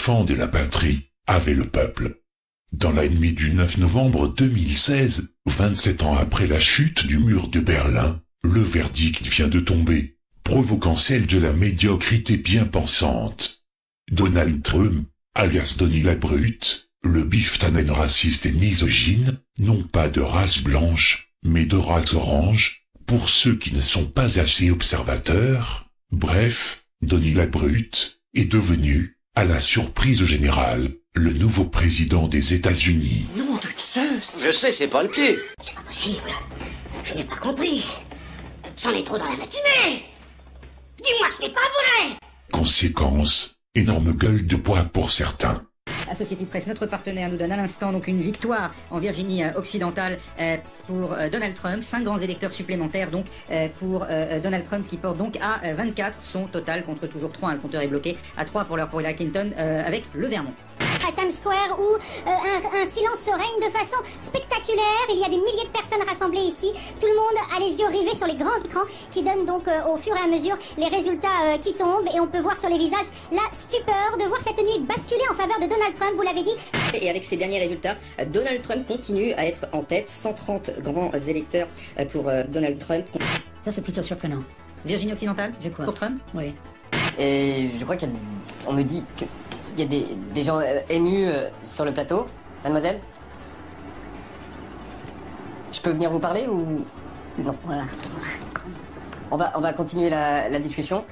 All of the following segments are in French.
enfants de la patrie, avait le peuple. Dans la nuit du 9 novembre 2016, 27 ans après la chute du mur de Berlin, le verdict vient de tomber, provoquant celle de la médiocrité bien pensante. Donald Trump, alias Donny la Brute, le biftanen raciste et misogyne, non pas de race blanche, mais de race orange, pour ceux qui ne sont pas assez observateurs, bref, Donny la Brute, est devenu, à la surprise générale, le nouveau président des États-Unis. Nom de Zeus! Je sais, c'est pas le pied. C'est pas possible. Je n'ai pas compris. C'en est trop dans la matinée. Dis-moi, ce n'est pas vrai. Conséquence, énorme gueule de bois pour certains. Associated Press, notre partenaire, nous donne à l'instant donc une victoire en Virginie occidentale pour Donald Trump. 5 grands électeurs supplémentaires donc pour Donald Trump, ce qui porte donc à 24 son total contre toujours 3. Le compteur est bloqué à 3 pour Hillary Clinton avec le Vermont. À Times Square où un silence se règne de façon spectaculaire. Il y a des milliers de personnes rassemblées ici. Tout le monde a les yeux rivés sur les grands écrans qui donnent donc au fur et à mesure les résultats qui tombent. Et on peut voir sur les visages la stupeur de voir cette nuit basculer en faveur de Donald Trump, vous l'avez dit. Et avec ces derniers résultats, Donald Trump continue à être en tête. 130 grands électeurs pour Donald Trump. Ça c'est plutôt surprenant. Virginie occidentale, Je crois. pour Trump. Oui. Et je crois qu'on me dit qu'il y a des gens émus sur le plateau. Mademoiselle, je peux venir vous parler ou... Non. Voilà. On va continuer la discussion.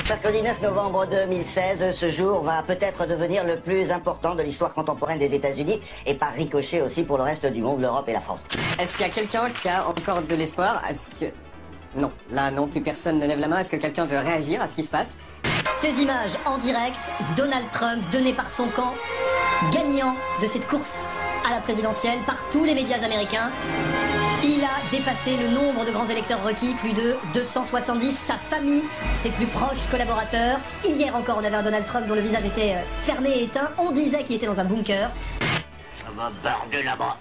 Mercredi 9 novembre 2016, ce jour va peut-être devenir le plus important de l'histoire contemporaine des États-Unis et par ricochet aussi pour le reste du monde, l'Europe et la France. Est-ce qu'il y a quelqu'un qui a encore de l'espoir? Est-ce que... Non, là non, plus personne ne lève la main. Est-ce que quelqu'un veut réagir à ce qui se passe? Ces images en direct, Donald Trump donné par son camp, gagnant de cette course à la présidentielle par tous les médias américains. Il a dépassé le nombre de grands électeurs requis, plus de 270. Sa famille, ses plus proches collaborateurs. Hier encore, on avait un Donald Trump dont le visage était fermé et éteint. On disait qu'il était dans un bunker. Ça va barder là-bas.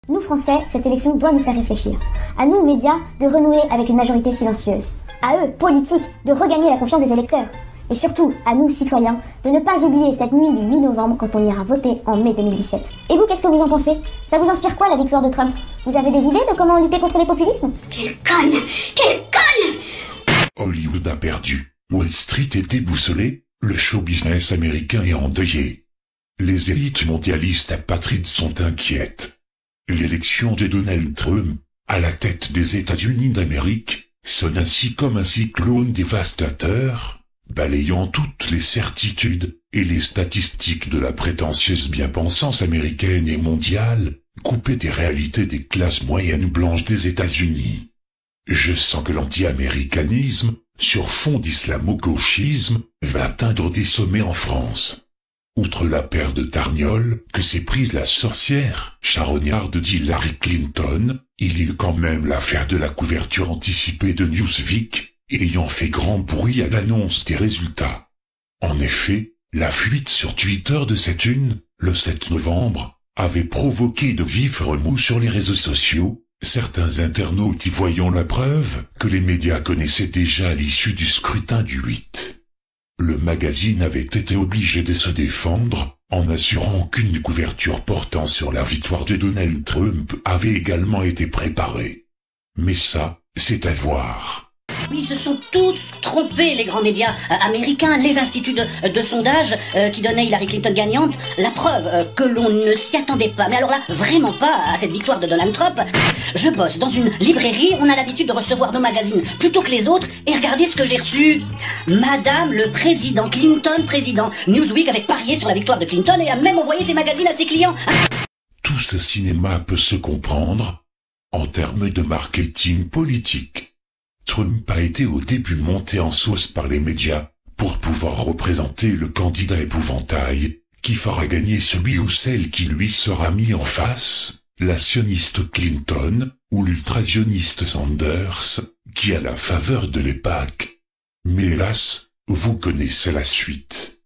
Nous, Français, cette élection doit nous faire réfléchir. À nous, médias, de renouer avec une majorité silencieuse. À eux, politiques, de regagner la confiance des électeurs. Et surtout, à nous, citoyens, de ne pas oublier cette nuit du 8 novembre quand on ira voter en mai 2017. Et vous, qu'est-ce que vous en pensez? Ça vous inspire quoi, la victoire de Trump? Vous avez des idées de comment lutter contre les populismes? Quelle conne! Quelle conne! Hollywood a perdu, Wall Street est déboussolé, le show business américain est endeuillé. Les élites mondialistes apatrides sont inquiètes. L'élection de Donald Trump, à la tête des États-Unis d'Amérique, sonne ainsi comme un cyclone dévastateur, balayant toutes les certitudes et les statistiques de la prétentieuse bien-pensance américaine et mondiale, coupée des réalités des classes moyennes blanches des États-Unis. Je sens que l'anti-américanisme, sur fond d'islamo-gauchisme, va atteindre des sommets en France. Outre la paire de targnoles que s'est prise la sorcière charognarde d'Hillary Clinton, il y eut quand même l'affaire de la couverture anticipée de Newsweek, ayant fait grand bruit à l'annonce des résultats. En effet, la fuite sur Twitter de cette une, le 7 novembre, avait provoqué de vifs remous sur les réseaux sociaux, certains internautes y voyant la preuve que les médias connaissaient déjà l'issue du scrutin du 8. Le magazine avait été obligé de se défendre, en assurant qu'une couverture portant sur la victoire de Donald Trump avait également été préparée. Mais ça, c'est à voir. Ils se sont tous trompés, les grands médias américains, les instituts de sondage qui donnaient Hillary Clinton gagnante. La preuve que l'on ne s'y attendait pas. Mais alors là, vraiment pas à cette victoire de Donald Trump. Je bosse dans une librairie, on a l'habitude de recevoir nos magazines plutôt que les autres. Et regardez ce que j'ai reçu. Madame le président Clinton, président. Newsweek avait parié sur la victoire de Clinton et a même envoyé ses magazines à ses clients. Tout ce cinéma peut se comprendre en termes de marketing politique. Trump a été au début monté en sauce par les médias pour pouvoir représenter le candidat épouvantail qui fera gagner celui ou celle qui lui sera mis en face, la sioniste Clinton ou l'ultrasioniste Sanders, qui a la faveur de l'EPAC. Mais hélas, vous connaissez la suite.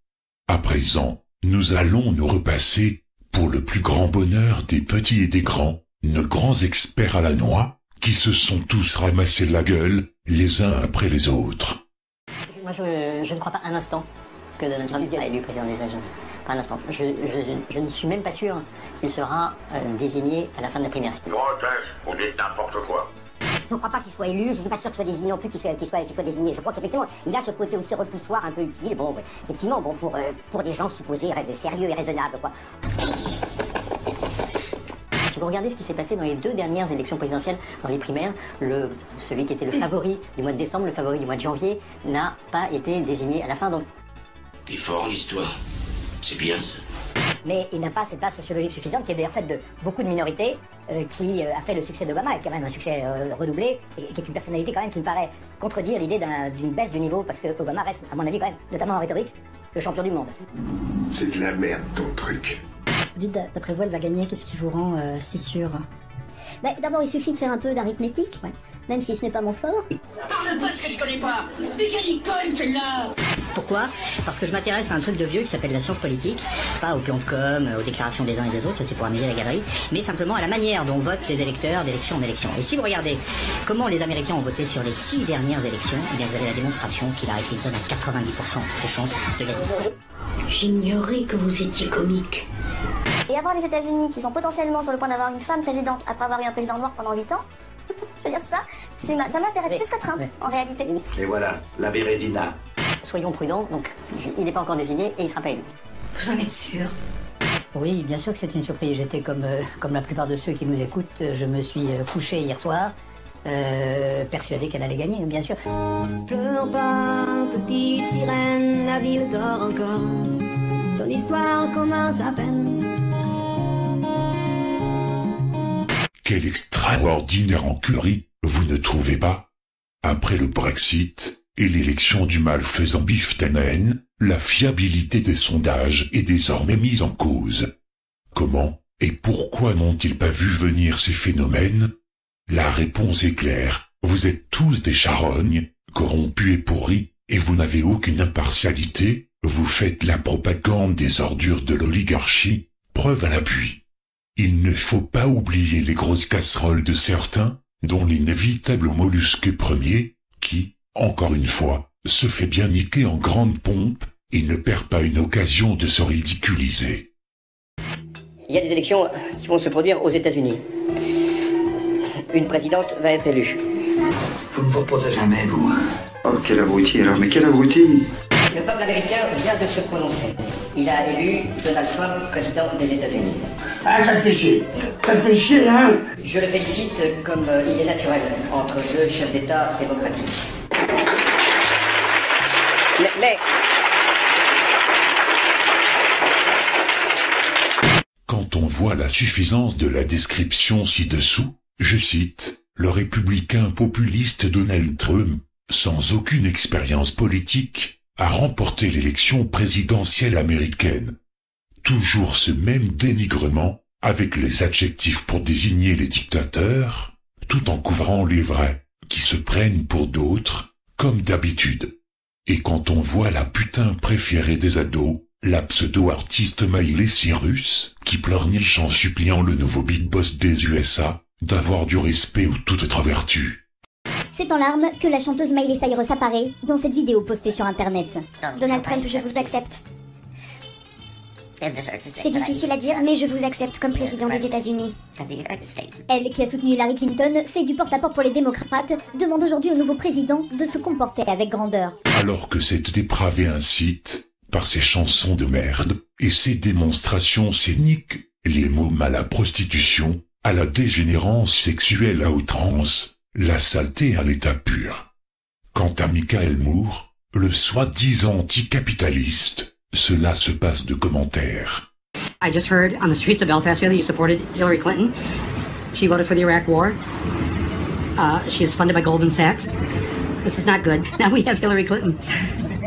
À présent, nous allons nous repasser, pour le plus grand bonheur des petits et des grands, nos grands experts à la noix, qui se sont tous ramassés la gueule, les uns après les autres. Moi, je ne crois pas un instant que Donald Trump sera élu président des États-Unis. Pas un instant. Je ne suis même pas sûr qu'il sera désigné à la fin de la primaire. Grotesque, vous dites n'importe quoi. Je ne crois pas qu'il soit élu, je ne suis pas sûr qu'il soit désigné non plus, qu'il soit désigné. Je crois qu'effectivement, il a ce côté aussi repoussoir un peu utile, bon, effectivement, bon, pour des gens supposés sérieux et raisonnables, quoi. Si vous regardez ce qui s'est passé dans les 2 dernières élections présidentielles, dans les primaires, celui qui était le favori du mois de décembre, le favori du mois de janvier, n'a pas été désigné à la fin. Donc... T'es fort en histoire. C'est bien ça. Mais il n'a pas cette base sociologique suffisante, qui est d'ailleurs faite de beaucoup de minorités, qui a fait le succès d'Obama, et quand même un succès redoublé, et qui est une personnalité quand même qui me paraît contredire l'idée d'une baisse du niveau, parce que Obama reste, à mon avis quand même, notamment en rhétorique, le champion du monde. C'est de la merde ton truc. Vous dites, d'après vous, elle va gagner, qu'est-ce qui vous rend si sûr? Bah, d'abord, il suffit de faire un peu d'arithmétique, même si ce n'est pas mon fort. Parle pas de ce que tu connais pas. Mais quelle icône celle-là. Pourquoi? Parce que je m'intéresse à un truc de vieux qui s'appelle la science politique, pas aux plans de com, aux déclarations des uns et des autres, ça c'est pour amuser la galerie, mais simplement à la manière dont votent les électeurs d'élection en élection. Et si vous regardez comment les Américains ont voté sur les 6 dernières élections, eh bien vous avez la démonstration qu'Hillary Clinton a 90% de chances de gagner. J'ignorais que vous étiez comique. Et avoir les États-Unis qui sont potentiellement sur le point d'avoir une femme présidente après avoir eu un président noir pendant 8 ans, je veux dire ça m'intéresse plus que Trump, en réalité. Et voilà, la Vérédina. Soyons prudents, donc il n'est pas encore désigné et il ne sera pas élu. Vous en êtes sûr? Oui, bien sûr que c'est une surprise. J'étais comme la plupart de ceux qui nous écoutent, je me suis couché hier soir, persuadé qu'elle allait gagner, bien sûr. Pleure pas, petite sirène, la ville dort encore. Ton histoire commence à peine. Quelle extraordinaire enculerie, vous ne trouvez pas? Après le Brexit et l'élection du malfaisant Biff Tannen, la fiabilité des sondages est désormais mise en cause. Comment et pourquoi n'ont-ils pas vu venir ces phénomènes? La réponse est claire, vous êtes tous des charognes, corrompus et pourris, et vous n'avez aucune impartialité, vous faites la propagande des ordures de l'oligarchie, preuve à l'appui. Il ne faut pas oublier les grosses casseroles de certains, dont l'inévitable mollusque premier, qui, encore une fois, se fait bien niquer en grande pompe, et ne perd pas une occasion de se ridiculiser. Il y a des élections qui vont se produire aux États-Unis. Une présidente va être élue. Vous ne proposez jamais, vous. Oh, quel abruti alors, mais quel abruti! Le peuple américain vient de se prononcer. Il a élu Donald Trump président des États-Unis. Ah, ça me fait chier. Ça me fait chier, hein. Je le félicite comme il est naturel entre deux chefs d'État démocratiques. Mais... Quand on voit la suffisance de la description ci-dessous, je cite, le républicain populiste Donald Trump, sans aucune expérience politique, a remporté l'élection présidentielle américaine. Toujours ce même dénigrement, avec les adjectifs pour désigner les dictateurs, tout en couvrant les vrais, qui se prennent pour d'autres, comme d'habitude. Et quand on voit la putain préférée des ados, la pseudo-artiste Miley Cyrus, qui pleurniche en suppliant le nouveau big boss des USA, d'avoir du respect ou toute autre vertu. C'est en larmes que la chanteuse Miley Cyrus apparaît dans cette vidéo postée sur internet. Donald Trump, je vous accepte. C'est difficile à dire, mais je vous accepte comme président des États-Unis. Elle, qui a soutenu Hillary Clinton, fait du porte-à-porte pour les démocrates, demande aujourd'hui au nouveau président de se comporter avec grandeur. Alors que cette dépravée incite, par ses chansons de merde, et ses démonstrations scéniques, les mômes à la prostitution, à la dégénérance sexuelle à outrance, la saleté à l'état pur. Quant à Michael Moore, le soi-disant anticapitaliste, cela se passe de commentaires. I just heard on the streets of Belfast that you supported Hillary Clinton. She voted for the Iraq War. She is funded by Goldman Sachs. This is not good. Now we have Hillary Clinton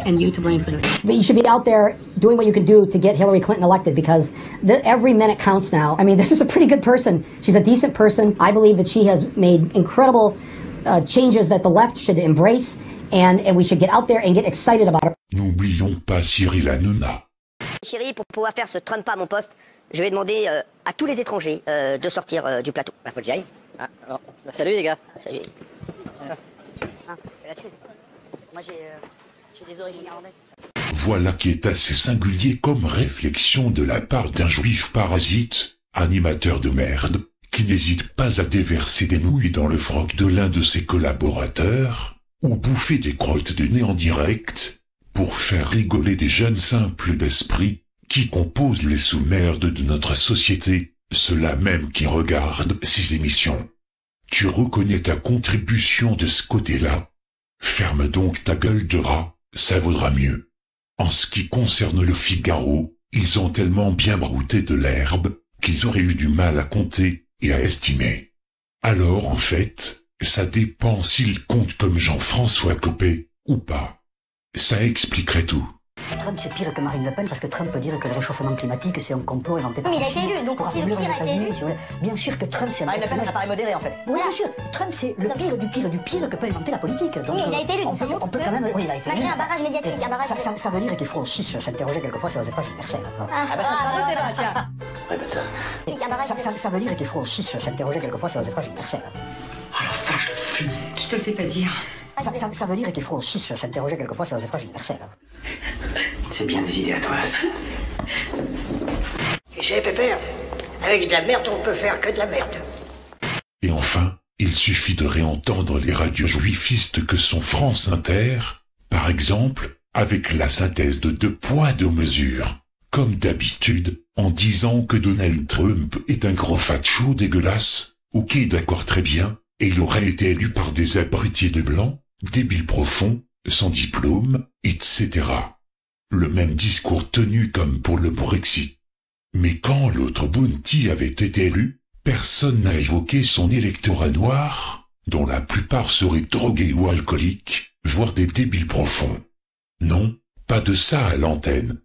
and you to blame for this. But you should be out there doing what you can do to get Hillary Clinton elected because every minute counts now. I mean, this is a pretty good person. She's a decent person. I believe that she has made incredible changes that the left should embrace and we should get out there and get excited about her. N'oublions pas Cyril Hanouna. Chérie, pour pouvoir faire ce Trump à mon poste, je vais demander à tous les étrangers de sortir du plateau. Faut que j'y aille. Salut les gars. Salut. C'est la thune. Moi j'ai des origines irlandaises. Voilà qui est assez singulier comme réflexion de la part d'un juif parasite, animateur de merde, qui n'hésite pas à déverser des nouilles dans le froc de l'un de ses collaborateurs, ou bouffer des crottes de nez en direct, pour faire rigoler des jeunes simples d'esprit, qui composent les sous-merdes de notre société, ceux-là même qui regardent ces émissions. Tu reconnais ta contribution de ce côté-là? Ferme donc ta gueule de rat, ça vaudra mieux. En ce qui concerne le Figaro, ils ont tellement bien brouté de l'herbe, qu'ils auraient eu du mal à compter et à estimer. Alors en fait, ça dépend s'ils comptent comme Jean-François Copé, ou pas. Ça expliquerait tout. Trump c'est pire que Marine Le Pen parce que Trump peut dire que le réchauffement climatique c'est un complot inventé par Mais il a été élu, donc si le pire a été élu. Bien sûr que Trump c'est un Marine Le Pen, ça paraît modéré en fait. Oui, bien sûr. Trump c'est le pire du pire du pire que peut inventer la politique. Donc, Mais il a été élu, donc ça montre on peut quand même... Oui, il a été élu. Malgré un barrage médiatique, un barrage... Ça veut dire qu'il faut aussi s'interroger quelquefois sur les suffrages universels. Ah bah ça sera un autre débat, tiens. Ça veut dire qu'il faut aussi s'interroger quelquefois sur les suffrages universels. Oh la vache, le fume. Je te le fais pas dire. Ça veut dire qu'il faut aussi s'interroger quelquefois sur les suffrages universels. C'est bien des idées à toi, ça. Tu sais, Pépère, avec de la merde, on peut faire que de la merde. Et enfin, il suffit de réentendre les radios juifistes que sont France Inter, par exemple, avec la synthèse de 2 poids 2 mesures, comme d'habitude, en disant que Donald Trump est un gros facho dégueulasse. Ok, d'accord, très bien, et il aurait été élu par des abrutis de blancs, débiles profonds, sans diplôme, etc. Le même discours tenu comme pour le Brexit. Mais quand l'autre Bounty avait été élu, personne n'a évoqué son électorat noir, dont la plupart seraient drogués ou alcooliques, voire des débiles profonds. Non, pas de ça à l'antenne.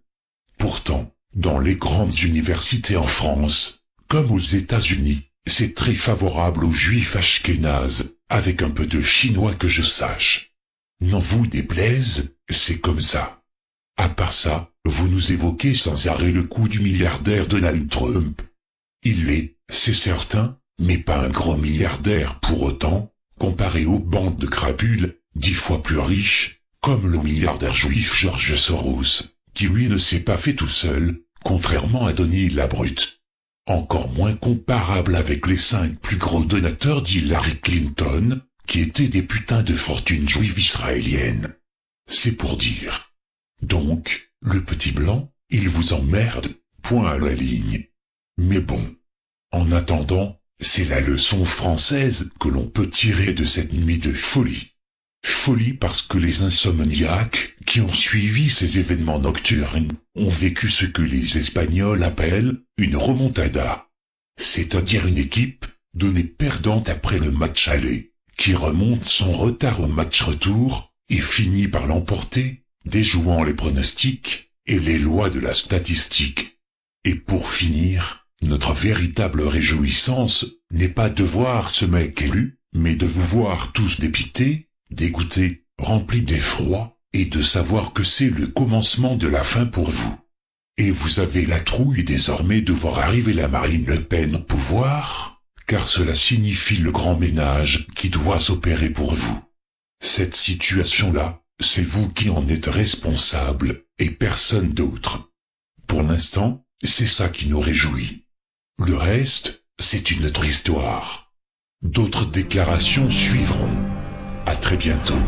Pourtant, dans les grandes universités en France, comme aux États-Unis, c'est très favorable aux juifs ashkénazes, avec un peu de chinois que je sache. N'en vous déplaise, c'est comme ça. À part ça, vous nous évoquez sans arrêt le coup du milliardaire Donald Trump. Il l'est, c'est certain, mais pas un gros milliardaire pour autant, comparé aux bandes de crapules, 10 fois plus riches, comme le milliardaire juif George Soros, qui lui ne s'est pas fait tout seul, contrairement à Denis Labrute. Encore moins comparable avec les 5 plus gros donateurs d'Hillary Clinton, qui étaient des putains de fortune juive israélienne. C'est pour dire. Donc, le petit blanc, il vous emmerde, point à la ligne. Mais bon. En attendant, c'est la leçon française que l'on peut tirer de cette nuit de folie. Folie parce que les insomniaques qui ont suivi ces événements nocturnes ont vécu ce que les Espagnols appellent une remontada. C'est-à-dire une équipe donnée perdante après le match aller, qui remonte son retard au match retour et finit par l'emporter, déjouant les pronostics et les lois de la statistique. Et pour finir, notre véritable réjouissance n'est pas de voir ce mec élu, mais de vous voir tous dépités, dégoûtés, remplis d'effroi, et de savoir que c'est le commencement de la fin pour vous. Et vous avez la trouille désormais de voir arriver la Marine Le Pen au pouvoir, car cela signifie le grand ménage qui doit s'opérer pour vous. Cette situation-là, c'est vous qui en êtes responsable, et personne d'autre. Pour l'instant, c'est ça qui nous réjouit. Le reste, c'est une autre histoire. D'autres déclarations suivront. À très bientôt.